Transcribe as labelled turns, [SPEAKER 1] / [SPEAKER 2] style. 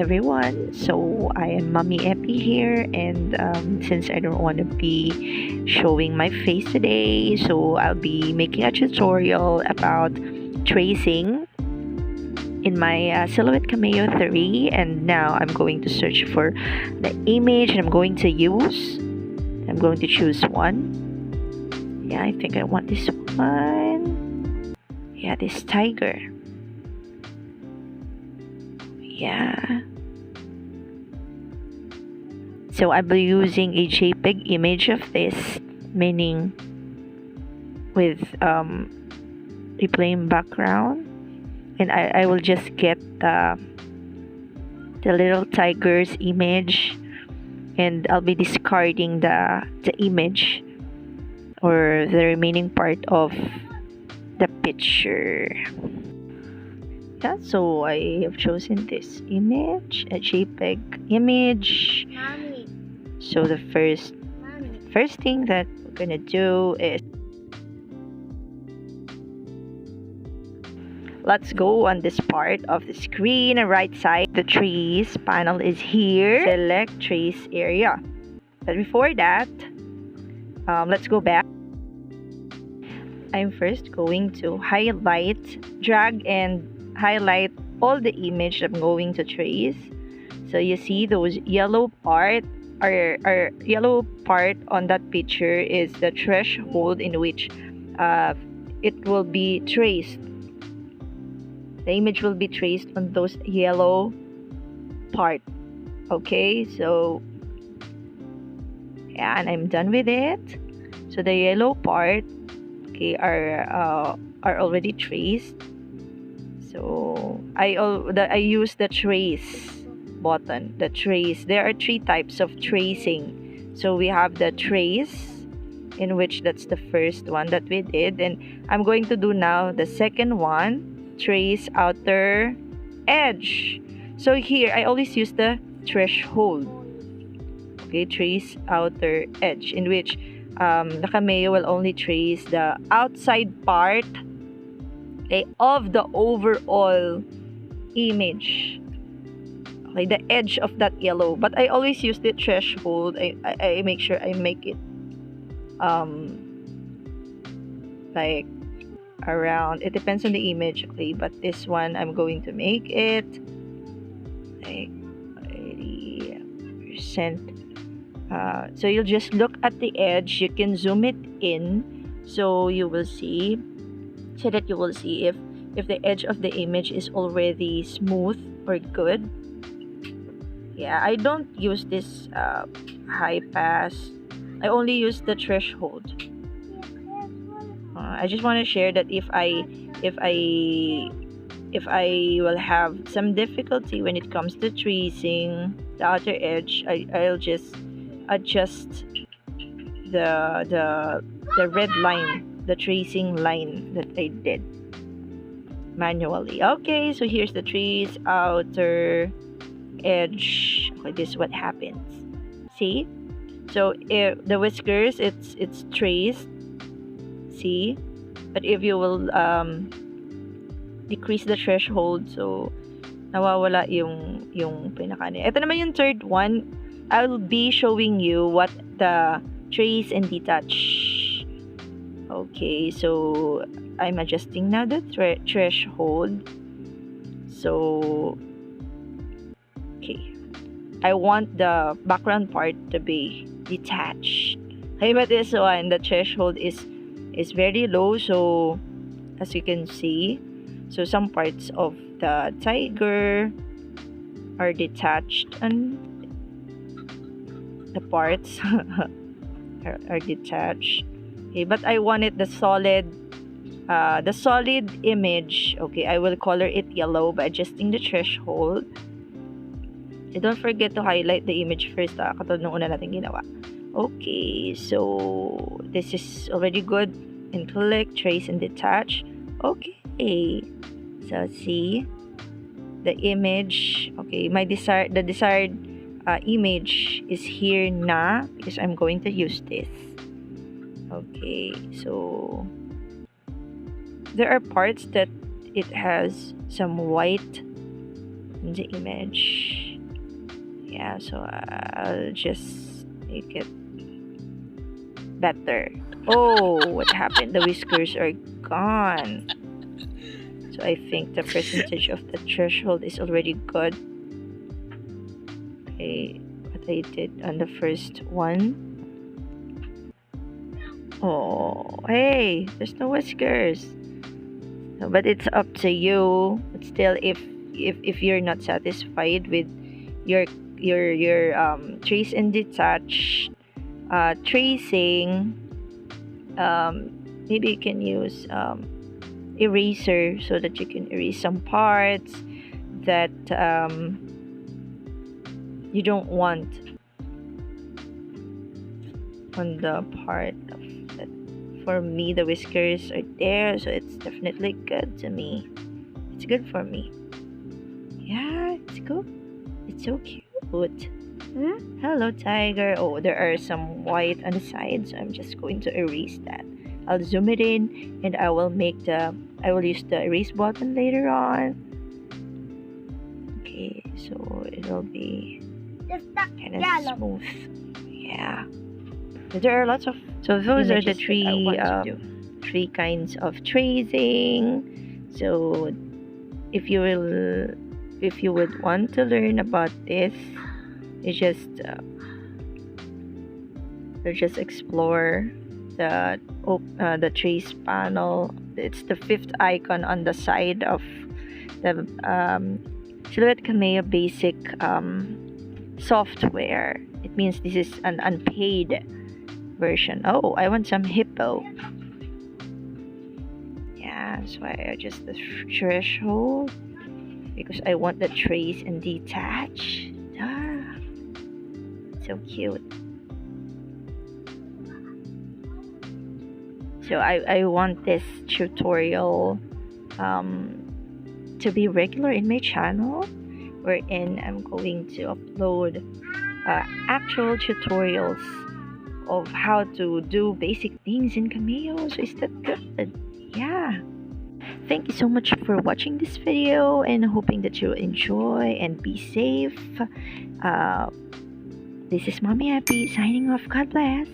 [SPEAKER 1] everyone. So I am Mommy Epi here, and since I don't want to be showing my face today, so I'll be making a tutorial about tracing in my Silhouette Cameo 3. And now I'm going to search for the image and I'm going to choose one. Yeah, I think I want this one. Yeah, this tiger. Yeah. So I'll be using a JPEG image of this, meaning with a plain background, and I will just get the little tiger's image, and I'll be discarding the image or the remaining part of the picture. Yeah, so I have chosen this image, a JPEG image.
[SPEAKER 2] Mommy.
[SPEAKER 1] So the first thing that we're gonna do is let's go on this part of the screen. On the right side, the trace panel is here. Select trace area. But before that, let's go back. I'm first going to drag and highlight all the image I'm going to trace. So you see those yellow part, our yellow part on that picture is the threshold in which it will be traced. The image will be traced on those yellow part. Okay, so yeah, and I'm done with it. So the yellow part, okay, are already traced. So I use the trace button. The trace. There are 3 types of tracing. So we have the trace, in which that's the first one that we did, and I'm going to do now the second one, trace outer edge. So here I always use the threshold. Okay, trace outer edge, in which the Cameo will only trace the outside part, okay, of the overall image. Okay, the edge of that yellow. But I always use the threshold. I make sure I make it like around, it depends on the image, okay, but this one I'm going to make it like 80%. So you'll just look at the edge. You can zoom it in so you will see, so that you will see if the edge of the image is already smooth or good. Yeah, I don't use this high pass. I only use the threshold. I just want to share that if I will have some difficulty when it comes to tracing the outer edge, I'll just adjust the red line, the tracing line that I did manually. Okay, so here's the trace outer edge. Okay, this is what happens. See? So if the whiskers, it's traced. See? But if you will decrease the threshold, so nawawala yung pinaka. Ito naman yung third one. I'll be showing you what the trace and detach. Okay, so I'm adjusting now the threshold. So okay, I want the background part to be detached. Okay, but this one, the threshold is very low. So as you can see, so some parts of the tiger are detached, and the parts are detached. Okay, but I wanted the solid image. Okay, I will color it yellow by adjusting the threshold. And don't forget to highlight the image first, katulad ng una natin ginawa. Okay, so this is already good. And click, trace, and detach. Okay, so see the image. Okay, the desired image is here na, because I'm going to use this. Okay, so there are parts that it has some white in the image. Yeah, so I'll just make it better. Oh, what happened? The whiskers are gone. So I think the percentage of the threshold is already good. Okay, what I did on the first one. Oh, hey, there's no whiskers. No, but it's up to you. But still, if you're not satisfied with your trace and detach tracing, maybe you can use eraser so that you can erase some parts that you don't want on the part of that. For me, the whiskers are there, so it's definitely good to me. It's good for me. Yeah, it's good. It's so cute. Hello, tiger. Oh, there are some white on the side, so I'm just going to erase that. I'll zoom it in, and I will use the erase button later on. Okay, so it'll be kind of smooth. Yeah. There are lots of, so those are the three kinds of tracing. So if you would want to learn about this, you just explore the trace panel. It's the fifth icon on the side of the Silhouette Cameo basic software. It means this is an unpaid version. Oh, I want some hippo. Yeah, so I adjust the threshold because I want the trace and detach. So cute. So I want this tutorial to be regular in my channel, wherein I'm going to upload actual tutorials of how to do basic things in Cameo. So is that good? Yeah. Thank you so much for watching this video, and hoping that you enjoy and be safe. This is Mommy Happy signing off. God bless.